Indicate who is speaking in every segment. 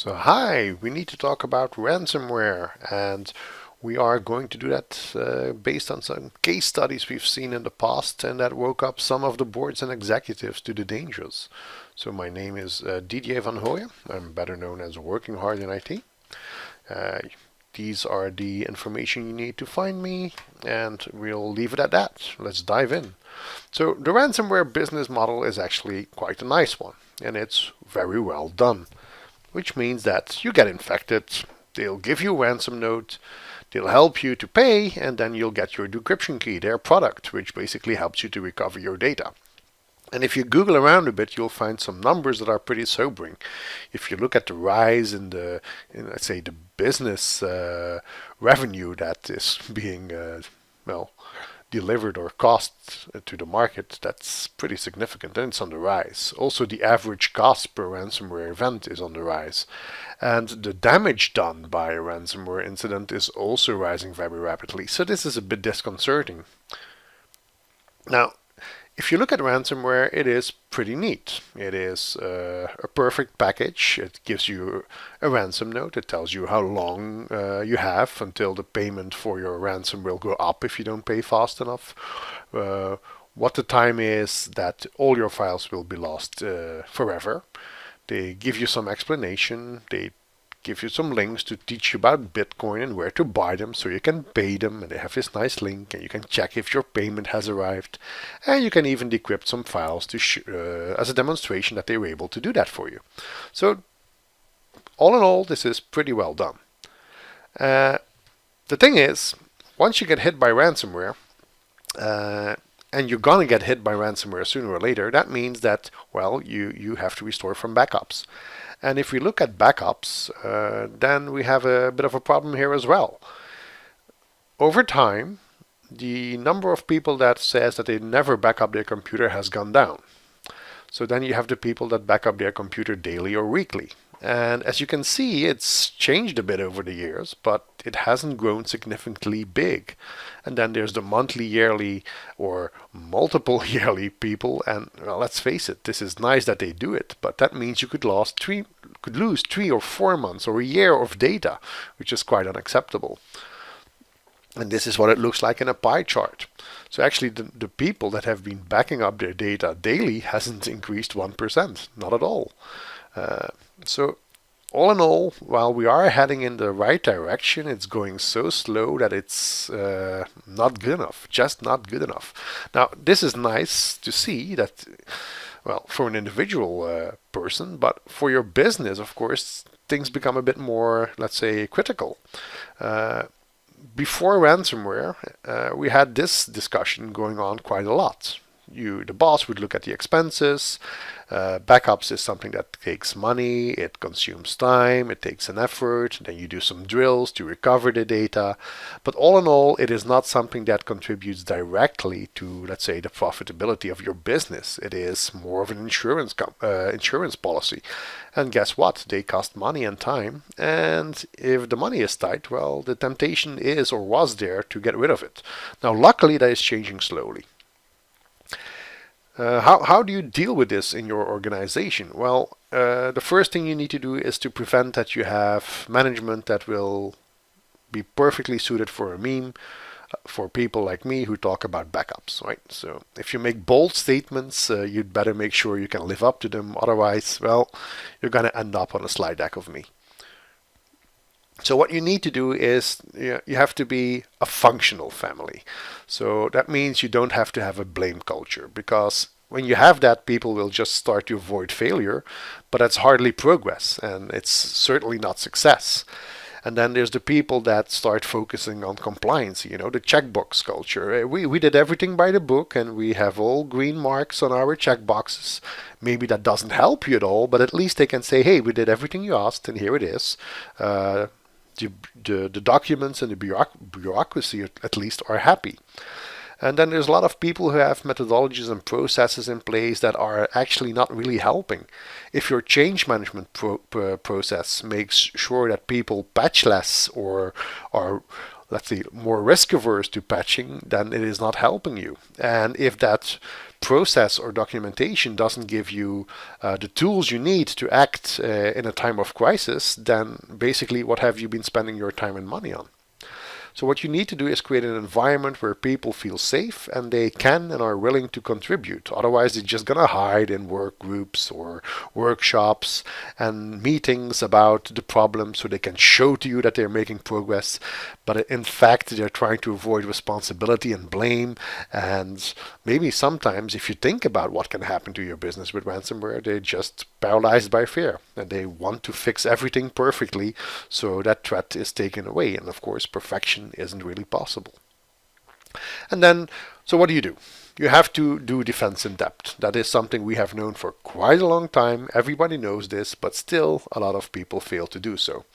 Speaker 1: So hi, we need to talk about ransomware, and we are going to do that based on some case studies we've seen in the past and that woke up some of the boards and executives to the dangers. So my name is Didier Van Hoye. I'm better known as Working Hard in IT. Uh, these are the information you need to find me, and we'll leave it at that. Let's dive in. So the ransomware business model is actually quite a nice one, and it's very well done, which means that you get infected, they'll give you a ransom note, they'll help you to pay, and then you'll get your decryption key, their product, which basically helps you to recover your data. And if you Google around a bit, you'll find some numbers that are pretty sobering. If you look at the rise in let's say, the business revenue that is being, delivered or cost to the market, that's pretty significant, and it's on the rise. Also, the average cost per ransomware event is on the rise. And the damage done by a ransomware incident is also rising very rapidly. So this is a bit disconcerting. Now, if you look at ransomware, it is pretty neat. It is a perfect package. It gives you a ransom note. It tells you how long you have until the payment for your ransom will go up if you don't pay fast enough. What the time is that all your files will be lost forever. They give you some explanation. They give you some links to teach you about Bitcoin and where to buy them so you can pay them, and they have this nice link and you can check if your payment has arrived, and you can even decrypt some files to as a demonstration that they were able to do that for you. So all in all, this is pretty well done. The thing is, once you get hit by ransomware, and you're gonna get hit by ransomware sooner or later, that means that, well, you have to restore from backups. And if we look at backups, then we have a bit of a problem here as well. Over time, the number of people that says that they never back up their computer has gone down. So then you have the people that back up their computer daily or weekly. And as you can see, it's changed a bit over the years, but it hasn't grown significantly big. And then there's the monthly, yearly, or multiple yearly people. And well, let's face it, this is nice that they do it, but that means you could lose 3 or 4 months or a year of data, which is quite unacceptable. And this is what it looks like in a pie chart. So actually the people that have been backing up their data daily hasn't increased 1%, not at all. So all in all, while we are heading in the right direction, it's going so slow that it's not good enough, just not good enough. Now, this is nice to see that, well, for an individual person, but for your business, of course, things become a bit more, let's say, critical. Before ransomware, we had this discussion going on quite a lot. The boss would look at the expenses. Backups is something that takes money, it consumes time, it takes an effort, then you do some drills to recover the data. But all in all, it is not something that contributes directly to, let's say, the profitability of your business. It is more of an insurance policy. And guess what? They cost money and time. And if the money is tight, well, the temptation is or was there to get rid of it. Now, luckily, that is changing slowly. How do you deal with this in your organization? Well, the first thing you need to do is to prevent that you have management that will be perfectly suited for a meme for people like me who talk about backups, right? So if you make bold statements, you'd better make sure you can live up to them. Otherwise, well, you're going to end up on a slide deck of me. So what you need to do is you have to be a functional family. So that means you don't have to have a blame culture, because when you have that, people will just start to avoid failure, but that's hardly progress, and it's certainly not success. And then there's the people that start focusing on compliance, the checkbox culture. We did everything by the book, and we have all green marks on our checkboxes. Maybe that doesn't help you at all, but at least they can say, hey, we did everything you asked, and here it is. The documents and the bureaucracy at least are happy. And then there's a lot of people who have methodologies and processes in place that are actually not really helping. If your change management process makes sure that people patch less or are, let's say, more risk averse to patching, then it is not helping you. And if that process or documentation doesn't give you the tools you need to act in a time of crisis, then basically what have you been spending your time and money on? So what you need to do is create an environment where people feel safe and they can and are willing to contribute. Otherwise, they're just going to hide in work groups or workshops and meetings about the problem so they can show to you that they're making progress. But in fact, they're trying to avoid responsibility and blame. And maybe sometimes if you think about what can happen to your business with ransomware, they're just paralyzed by fear and they want to fix everything perfectly so that threat is taken away. And of course, perfection isn't really possible. And then, so what do? You have to do defense in depth. That is something we have known for quite a long time. Everybody knows this, but still a lot of people fail to do so.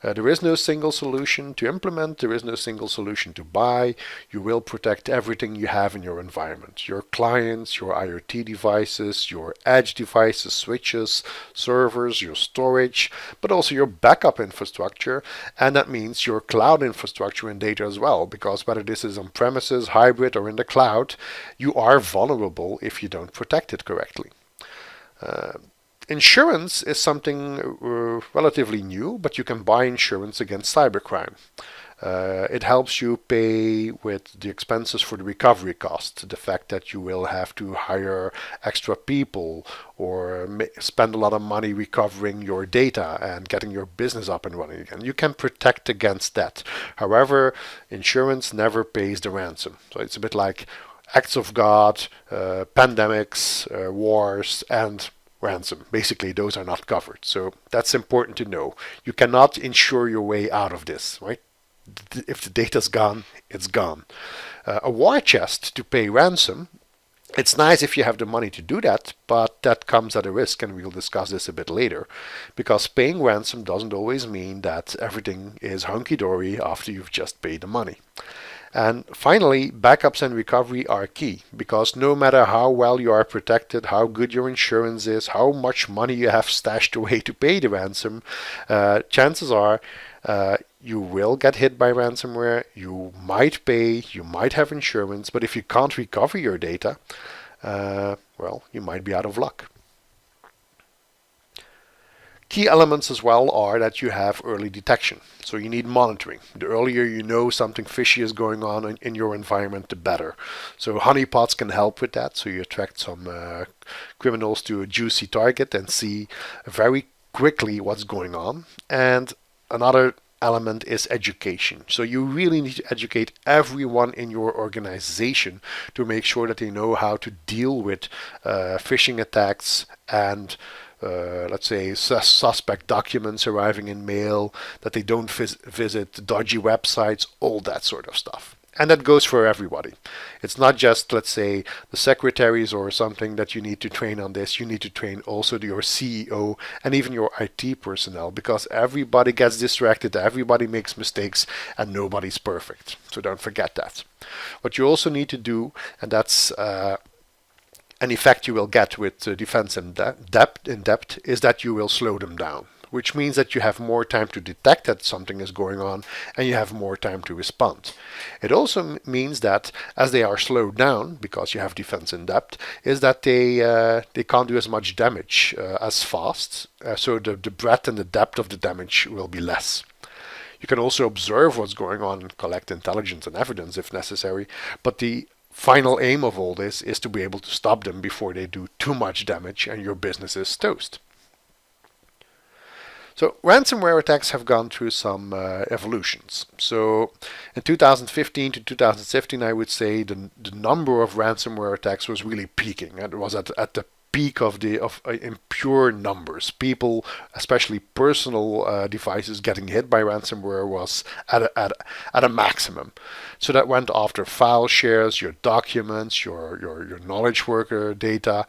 Speaker 1: There is no single solution to implement. There is no single solution to buy. You will protect everything you have in your environment. Your clients, your IoT devices, your edge devices, switches, servers, your storage, but also your backup infrastructure. And that means your cloud infrastructure and data as well, because whether this is on premises, hybrid, or in the cloud, you are vulnerable if you don't protect it correctly. Insurance is something relatively new, but you can buy insurance against cybercrime. It helps you pay with the expenses for the recovery cost, the fact that you will have to hire extra people or spend a lot of money recovering your data and getting your business up and running again. You can protect against that. However, insurance never pays the ransom. So it's a bit like acts of God, pandemics, wars, and ransom. Basically, those are not covered. So that's important to know. You cannot insure your way out of this, right? If the data's gone, it's gone. A war chest to pay ransom, it's nice if you have the money to do that, but that comes at a risk, and we'll discuss this a bit later, because paying ransom doesn't always mean that everything is hunky-dory after you've just paid the money. And finally, backups and recovery are key, because no matter how well you are protected, how good your insurance is, how much money you have stashed away to pay the ransom, chances are you will get hit by ransomware, you might pay, you might have insurance, but if you can't recover your data, well, you might be out of luck. Key elements as well are that you have early detection. So you need monitoring. The earlier you know something fishy is going on in your environment, the better. So honeypots can help with that. So you attract some criminals to a juicy target and see very quickly what's going on. And another element is education. So you really need to educate everyone in your organization to make sure that they know how to deal with phishing attacks and let's say suspect documents arriving in mail, that they don't visit dodgy websites, all that sort of stuff. And that goes for everybody. It's not just, let's say, the secretaries or something that you need to train on this. You need to train also your CEO and even your IT personnel, because everybody gets distracted, everybody makes mistakes, and nobody's perfect. So don't forget that. What you also need to do, and that's an effect you will get with defense in depth, is that you will slow them down, which means that you have more time to detect that something is going on and you have more time to respond. It also means that as they are slowed down, because you have defense in depth, is that they can't do as much damage as fast, so the breadth and the depth of the damage will be less. You can also observe what's going on and collect intelligence and evidence if necessary, but the final aim of all this is to be able to stop them before they do too much damage and your business is toast. So ransomware attacks have gone through some evolutions. So in 2015 to 2017, I would say the number of ransomware attacks was really peaking. And it was at the peak in pure numbers. People, especially personal devices, getting hit by ransomware was at a maximum. So that went after file shares, your documents, your knowledge worker data,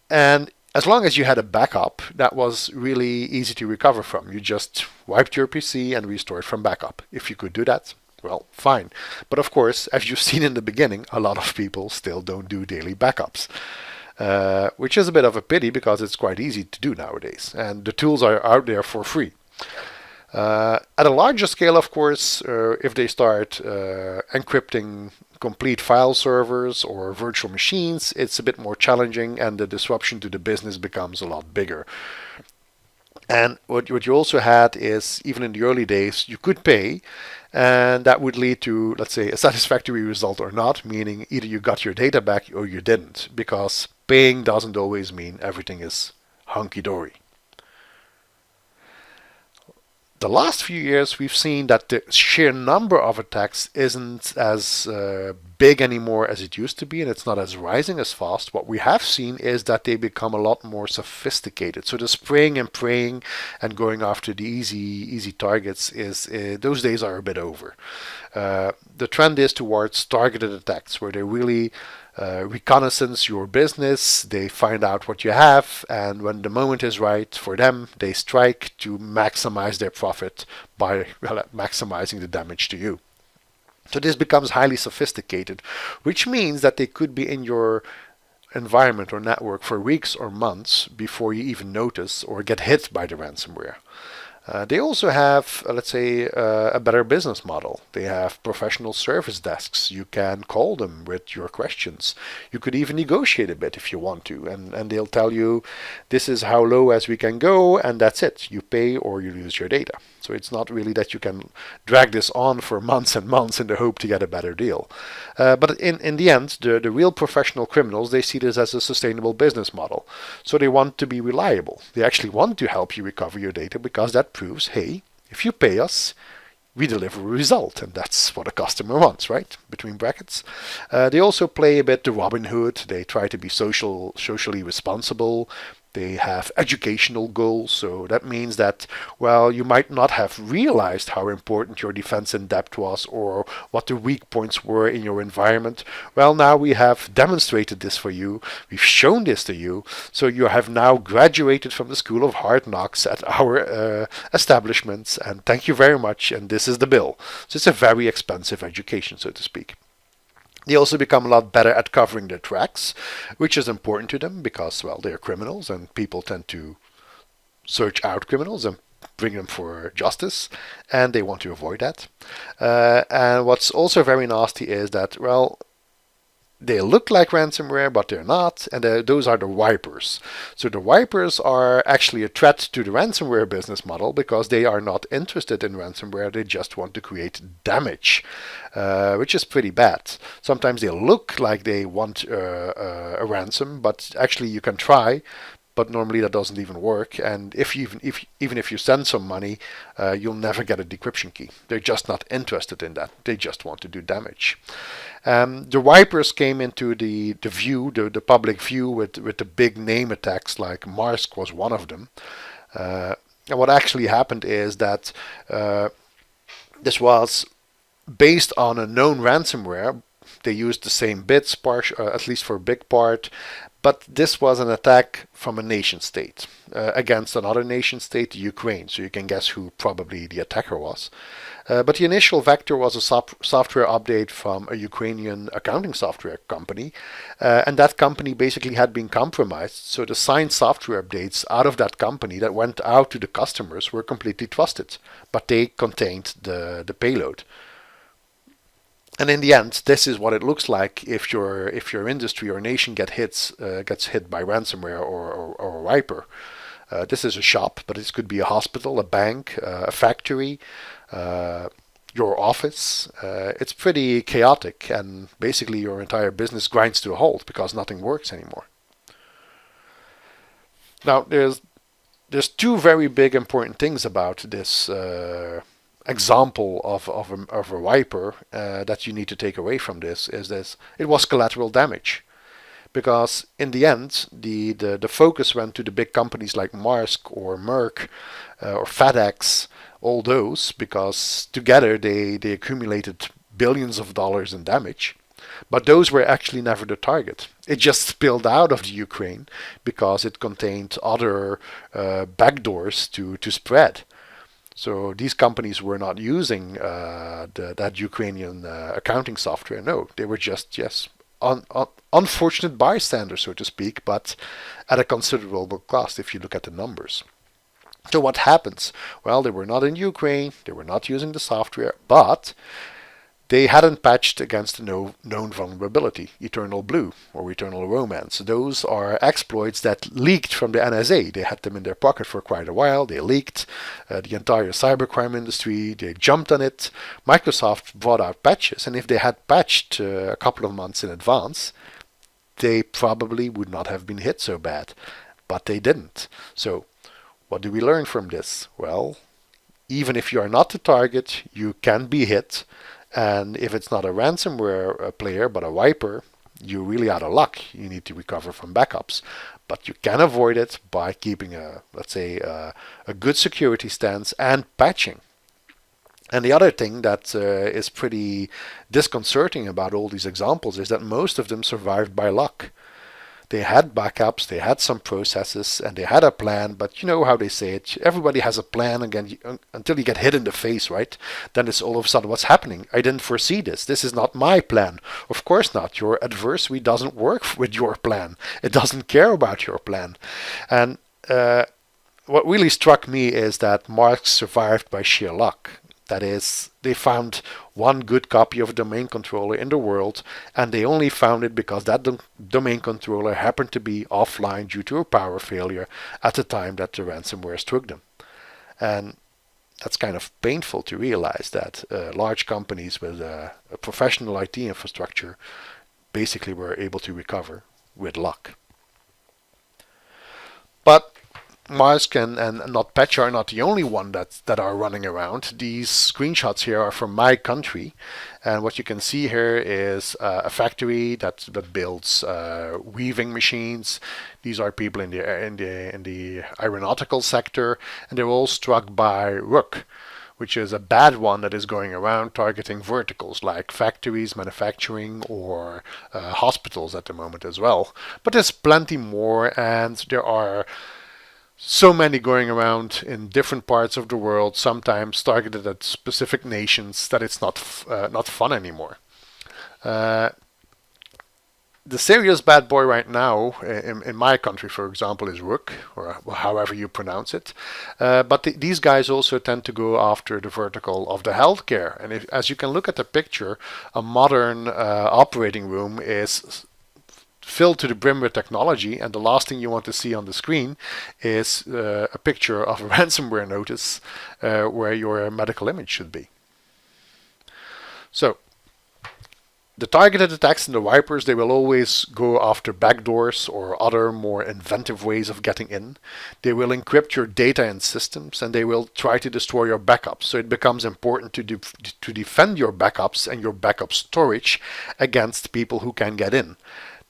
Speaker 1: and as long as you had a backup, that was really easy to recover from. You just wiped your PC and restored from backup. If you could do that, well, fine. But of course, as you've seen in the beginning, a lot of people still don't do daily backups. Which is a bit of a pity because it's quite easy to do nowadays. And the tools are out there for free. At a larger scale, of course, if they start encrypting complete file servers or virtual machines, it's a bit more challenging and the disruption to the business becomes a lot bigger. And what you also had is, even in the early days, you could pay, and that would lead to, let's say, a satisfactory result or not, meaning either you got your data back or you didn't, because paying doesn't always mean everything is hunky-dory. The last few years, we've seen that the sheer number of attacks isn't as big anymore as it used to be, and it's not as rising as fast. What we have seen is that they become a lot more sophisticated. So the spraying and praying and going after the easy targets is those days are a bit over. The trend is towards targeted attacks, where they really reconnaissance your business, they find out what you have, and when the moment is right for them, they strike to maximize their profit by maximizing the damage to you. So this becomes highly sophisticated, which means that they could be in your environment or network for weeks or months before you even notice or get hit by the ransomware. They also have, let's say, a better business model. They have professional service desks. You can call them with your questions. You could even negotiate a bit if you want to, and they'll tell you this is how low as we can go, and that's it. You pay or you lose your data. So it's not really that you can drag this on for months and months in the hope to get a better deal. But in the end, the real professional criminals, they see this as a sustainable business model. So they want to be reliable. They actually want to help you recover your data because that proves, hey, if you pay us, we deliver a result, and that's what a customer wants, right? Between brackets. They also play a bit the Robin Hood. They try to be socially responsible. They have educational goals, so that means that, well, you might not have realized how important your defense in depth was or what the weak points were in your environment. Well, now we have demonstrated this for you. We've shown this to you, so you have now graduated from the School of Hard Knocks at our establishments, and thank you very much, and this is the bill. So it's a very expensive education, so to speak. They also become a lot better at covering their tracks, which is important to them because, well, they're criminals and people tend to search out criminals and bring them for justice, and they want to avoid that. And what's also very nasty is that, well, they look like ransomware, but they're not, and those are the wipers. So the wipers are actually a threat to the ransomware business model because they are not interested in ransomware, they just want to create damage, which is pretty bad. Sometimes they look like they want a ransom, but actually you can try, but normally that doesn't even work. And even if you send some money, you'll never get a decryption key. They're just not interested in that. They just want to do damage. The wipers came into the view, the public view, with the big name attacks, like Maersk was one of them. And what actually happened is that this was based on a known ransomware. They used the same bits, at least for a big part, but this was an attack from a nation state against another nation state, Ukraine. So you can guess who probably the attacker was. But the initial vector was a software update from a Ukrainian accounting software company. And that company basically had been compromised. So the signed software updates out of that company that went out to the customers were completely trusted. But they contained the payload. And in the end, this is what it looks like if your industry or nation gets hit by ransomware or a wiper. This is a shop, but this could be a hospital, a bank, a factory, your office. It's pretty chaotic, and basically your entire business grinds to a halt because nothing works anymore. Now, there's two very big important things about this example of a wiper that you need to take away from this is this: it was collateral damage, because in the end the focus went to the big companies like Maersk or Merck or FedEx, all those, because together they accumulated billions of dollars in damage. But those were actually never the target. It just spilled out of the Ukraine because it contained other backdoors to spread. So these companies were not using that Ukrainian accounting software. No, they were just, yes, unfortunate bystanders, so to speak, but at a considerable cost if you look at the numbers. So what happens? Well, they were not in Ukraine, they were not using the software, but they hadn't patched against the known vulnerability, Eternal Blue or Eternal Romance. Those are exploits that leaked from the NSA. They had them in their pocket for quite a while. They leaked the entire cybercrime industry. They jumped on it. Microsoft brought out patches, and if they had patched a couple of months in advance, they probably would not have been hit so bad. But they didn't. So what do we learn from this? Well, even if you are not the target, you can be hit. And if it's not a ransomware player, but a wiper, you're really out of luck. You need to recover from backups. But you can avoid it by keeping let's say, a good security stance and patching. And the other thing that is pretty disconcerting about all these examples is that most of them survived by luck. They had backups, they had some processes, and they had a plan, but you know how they say it. Everybody has a plan again until you get hit in the face, right? Then it's all of a sudden, what's happening? I didn't foresee this. This is not my plan. Of course not. Your adversary doesn't work with your plan. It doesn't care about your plan. And what really struck me is that Marx survived by sheer luck. That is, they found one good copy of a domain controller in the world, and they only found it because that domain controller happened to be offline due to a power failure at the time that the ransomware struck them. And that's kind of painful to realize that large companies with a professional IT infrastructure basically were able to recover with luck. But Maersk and NotPetya are not the only one that are running around. These screenshots here are from my country, and what you can see here is a factory that builds weaving machines. These are people in the aeronautical sector, and they're all struck by Ruyk, which is a bad one that is going around targeting verticals like factories, manufacturing, or hospitals at the moment as well. But there's plenty more, and there are so many going around in different parts of the world, sometimes targeted at specific nations, that it's not fun anymore. The serious bad boy right now, in my country, for example, is Ruyk, or however you pronounce it. But these guys also tend to go after the vertical of the healthcare. And as you can look at the picture, a modern operating room is filled to the brim with technology, and the last thing you want to see on the screen is a picture of a ransomware notice where your medical image should be. So the targeted attacks and the wipers, they will always go after backdoors or other more inventive ways of getting in. They will encrypt your data and systems, and they will try to destroy your backups. So it becomes important to defend your backups and your backup storage against people who can get in.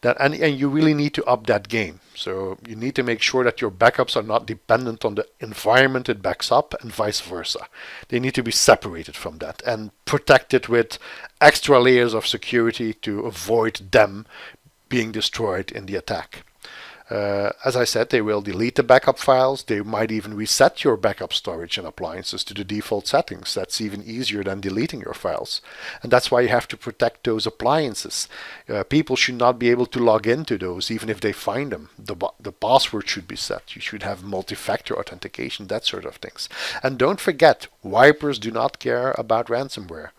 Speaker 1: And you really need to up that game. So you need to make sure that your backups are not dependent on the environment it backs up and vice versa. They need to be separated from that and protected with extra layers of security to avoid them being destroyed in the attack. As I said, they will delete the backup files. They might even reset your backup storage and appliances to the default settings. That's even easier than deleting your files. And that's why you have to protect those appliances. People should not be able to log into those, even if they find them. The password should be set. You should have multi-factor authentication, that sort of things. And don't forget, wipers do not care about ransomware.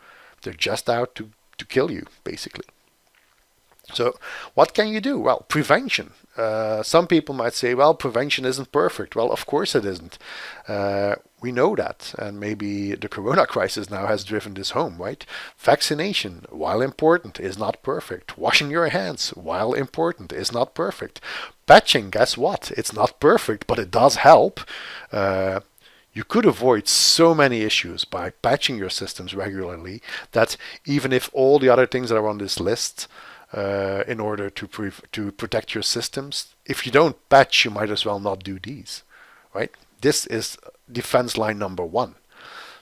Speaker 1: They're just out to kill you, basically. So what can you do? Well, prevention. Some people might say, well, prevention isn't perfect. Well, of course it isn't. We know that. And maybe the corona crisis now has driven this home, right? Vaccination, while important, is not perfect. Washing your hands, while important, is not perfect. Patching, guess what? It's not perfect, but it does help. You could avoid so many issues by patching your systems regularly that even if all the other things that are on this list in order to protect your systems, if you don't patch, you might as well not do these, right? This is defense line number one.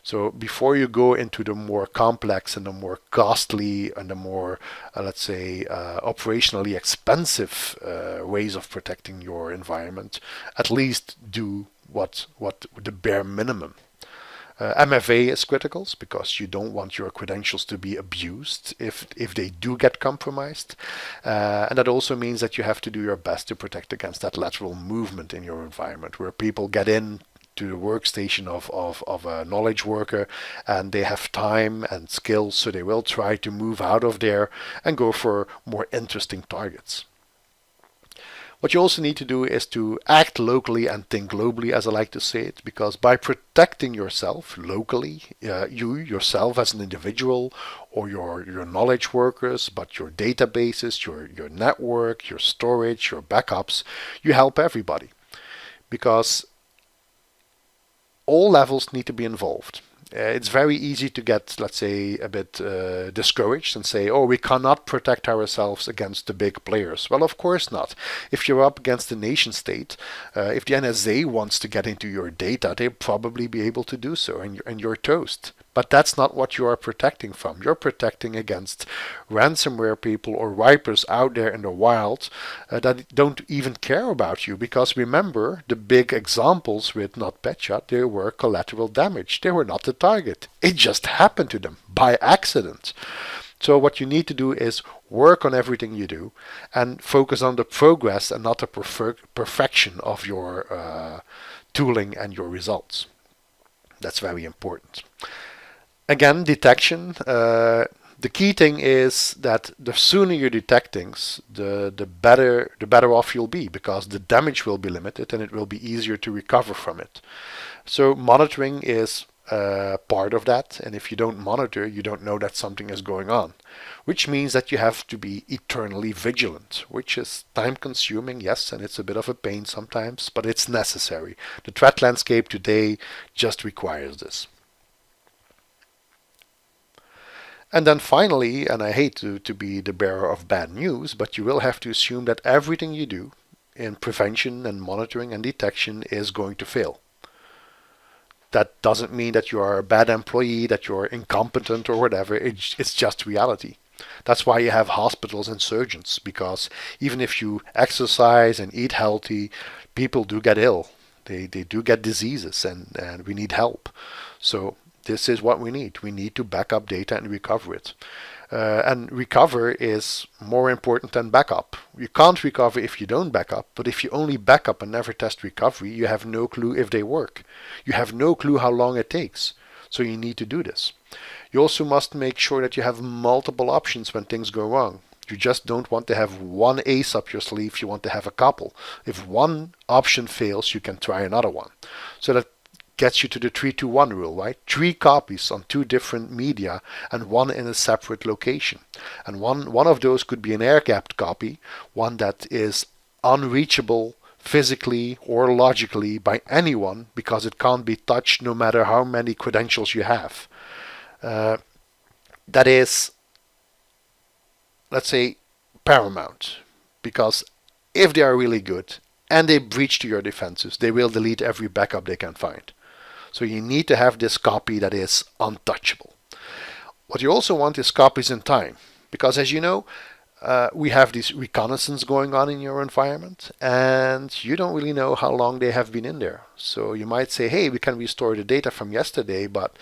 Speaker 1: So before you go into the more complex and the more costly and the more, let's say, operationally expensive ways of protecting your environment, at least do what the bare minimum. MFA is critical because you don't want your credentials to be abused if they do get compromised. And that also means that you have to do your best to protect against that lateral movement in your environment where people get in to the workstation of a knowledge worker, and they have time and skills, so they will try to move out of there and go for more interesting targets. What you also need to do is to act locally and think globally, as I like to say it, because by protecting yourself locally, you yourself as an individual, or your knowledge workers, but your databases, your network, your storage, your backups, you help everybody. Because all levels need to be involved. It's very easy to get, let's say, a bit discouraged and say, oh, we cannot protect ourselves against the big players. Well, of course not. If you're up against the nation state, if the NSA wants to get into your data, they'll probably be able to do so, and you're toast. But that's not what you are protecting from. You're protecting against ransomware people or wipers out there in the wild that don't even care about you. Because remember, the big examples with NotPetya, they were collateral damage. They were not the target. It just happened to them by accident. So what you need to do is work on everything you do and focus on the progress and not the perfection of your tooling and your results. That's very important. Again, detection. The key thing is that the sooner you detect things, the better off you'll be, because the damage will be limited and it will be easier to recover from it. So monitoring is part of that, and if you don't monitor, you don't know that something is going on, which means that you have to be eternally vigilant, which is time consuming, yes, and it's a bit of a pain sometimes, but it's necessary. The threat landscape today just requires this. And then finally, and I hate to be the bearer of bad news, but you will have to assume that everything you do in prevention and monitoring and detection is going to fail. That doesn't mean that you are a bad employee, that you're incompetent or whatever. It's just reality. That's why you have hospitals and surgeons, because even if you exercise and eat healthy, people do get ill. They do get diseases, and we need help. So this is what we need. We need to back up data and recover it. And recover is more important than backup. You can't recover if you don't back up, but if you only back up and never test recovery, you have no clue if they work. You have no clue how long it takes. So you need to do this. You also must make sure that you have multiple options when things go wrong. You just don't want to have one ace up your sleeve, you want to have a couple. If one option fails, you can try another one. So that gets you to the 3-2-1 rule, right? 3 copies on 2 different media and 1 in a separate location. And one of those could be an air-gapped copy, one that is unreachable physically or logically by anyone because it can't be touched no matter how many credentials you have. That is, let's say, paramount, because if they are really good and they breach to your defenses, they will delete every backup they can find. So you need to have this copy that is untouchable. What you also want is copies in time, because as you know, we have this reconnaissance going on in your environment, and you don't really know how long they have been in there. So you might say, hey, we can restore the data from yesterday, but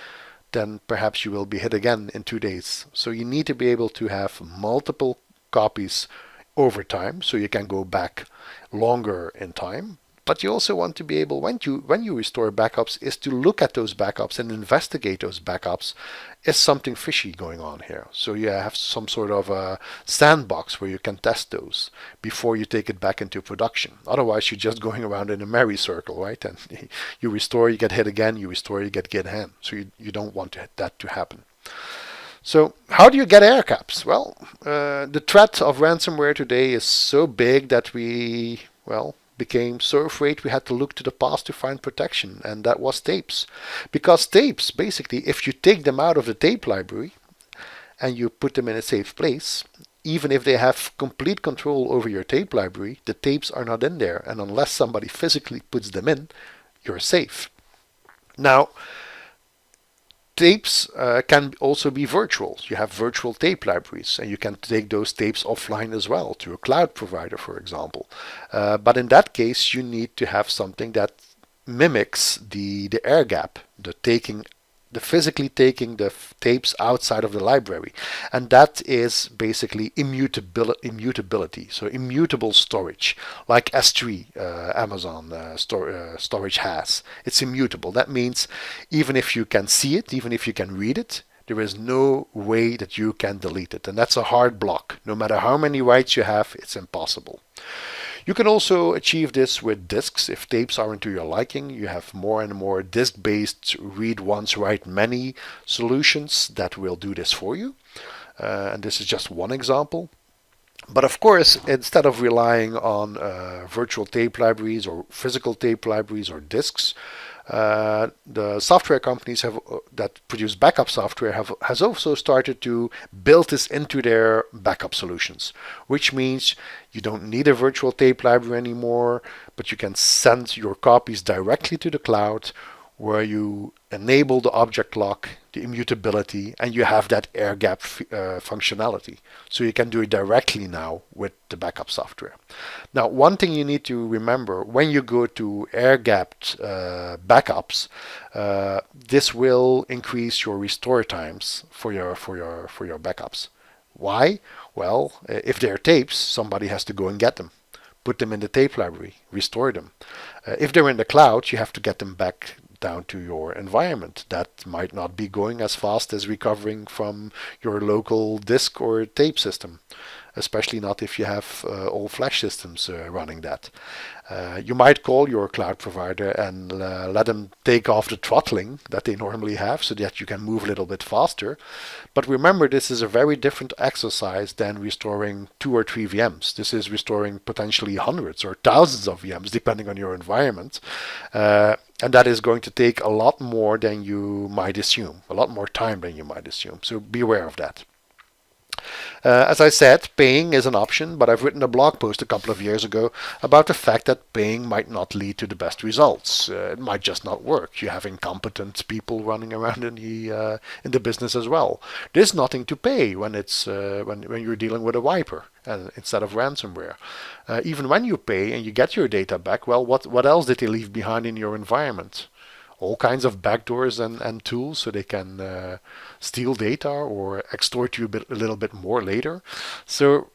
Speaker 1: then perhaps you will be hit again in 2 days. So you need to be able to have multiple copies over time, so you can go back longer in time. But you also want to be able, when you restore backups, is to look at those backups and investigate those backups. Is something fishy going on here? So you have some sort of a sandbox where you can test those before you take it back into production. Otherwise, you're just going around in a merry circle, right? And you restore, you get hit again, you restore, you get hit again. So you don't want that to happen. So how do you get air gaps? Well, the threat of ransomware today is so big that we, became so afraid we had to look to the past to find protection, and that was tapes. Because tapes, basically, if you take them out of the tape library and you put them in a safe place, even if they have complete control over your tape library, the tapes are not in there, and unless somebody physically puts them in, you're safe. Now, tapes can also be virtual. You have virtual tape libraries, and you can take those tapes offline as well to a cloud provider, for example. But in that case, you need to have something that mimics the air gap, the taking the physically taking the tapes outside of the library. And that is basically immutability, so immutable storage, like S3 Amazon storage has. It's immutable. That means even if you can see it, even if you can read it, there is no way that you can delete it. And that's a hard block. No matter how many writes you have, it's impossible. You can also achieve this with disks. If tapes aren't to your liking, you have more and more disk-based read once, write many solutions that will do this for you. And this is just one example. But of course, instead of relying on virtual tape libraries or physical tape libraries or disks, the software companies that produce backup software has also started to build this into their backup solutions, which means you don't need a virtual tape library anymore, but you can send your copies directly to the cloud, where you enable the object lock, the immutability, and you have that Airgap functionality. So you can do it directly now with the backup software. Now, one thing you need to remember when you go to Airgapped backups, this will increase your restore times for your backups. Why? Well, if they're tapes, somebody has to go and get them, put them in the tape library, restore them. If they're in the cloud, you have to get them back down to your environment. That might not be going as fast as recovering from your local disk or tape system, especially not if you have all flash systems running that. You might call your cloud provider and let them take off the throttling that they normally have so that you can move a little bit faster. But remember, this is a very different exercise than restoring 2 or 3 VMs. This is restoring potentially hundreds or thousands of VMs depending on your environment. And that is going to take a lot more than you might assume, a lot more time than you might assume. So be aware of that. As I said, paying is an option, but I've written a blog post a couple of years ago about the fact that paying might not lead to the best results. It might just not work. You have incompetent people running around in the business as well. There's nothing to pay when it's when you're dealing with a wiper instead of ransomware. Even when you pay and you get your data back, well, what else did they leave behind in your environment? All kinds of backdoors and tools so they can steal data or extort you a little bit more later. So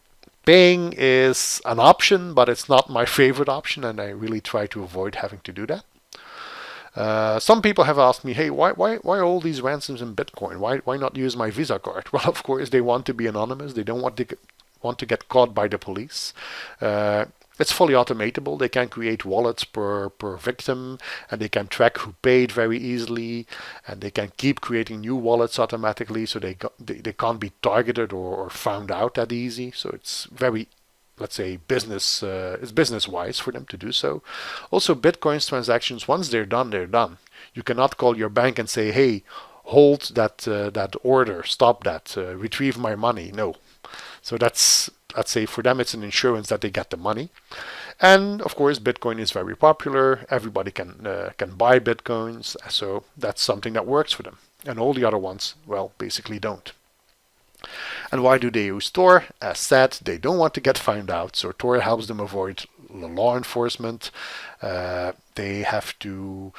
Speaker 1: paying is an option, but it's not my favorite option, and I really try to avoid having to do that. Some people have asked me, hey, why all these ransoms in Bitcoin? Why not use my Visa card? Well, of course, they want to be anonymous. They don't want to get caught by the police. It's fully automatable. They can create wallets per victim, and they can track who paid very easily, and they can keep creating new wallets automatically, so they can't be targeted or found out that easy. So it's very, let's say, it's business-wise for them to do so. Also, Bitcoin's transactions, once they're done, they're done. You cannot call your bank and say, hey, hold that order, stop that, retrieve my money. No. So that's, let's say, for them it's an insurance that they get the money. And of course, Bitcoin is very popular. Everybody can buy Bitcoins, so that's something that works for them. And all the other ones, well, basically don't. And why do they use Tor? As said, they don't want to get found out, so Tor helps them avoid law enforcement. They have to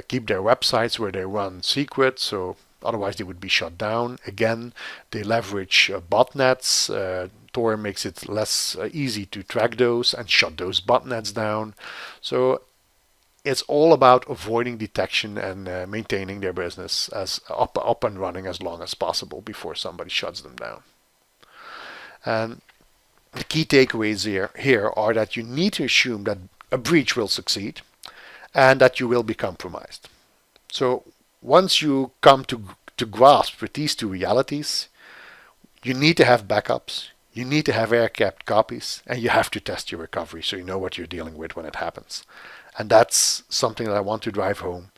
Speaker 1: keep their websites where they run secret, so otherwise they would be shut down. Again, they leverage botnets. Tor makes it less easy to track those and shut those botnets down. So it's all about avoiding detection and maintaining their business as up and running as long as possible before somebody shuts them down. And the key takeaways here are that you need to assume that a breach will succeed and that you will be compromised. So once you come to grasp with these two realities, you need to have backups, you need to have air-capped copies, and you have to test your recovery so you know what you're dealing with when it happens. And that's something that I want to drive home.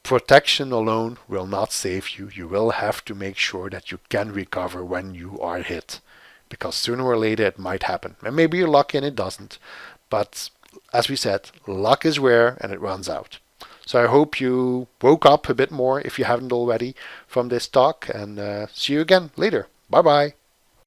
Speaker 1: Protection alone will not save you. You will have to make sure that you can recover when you are hit, because sooner or later it might happen. And maybe you're lucky and it doesn't, but as we said, luck is rare and it runs out. So I hope you woke up a bit more, if you haven't already, from this talk, and see you again later. Bye bye.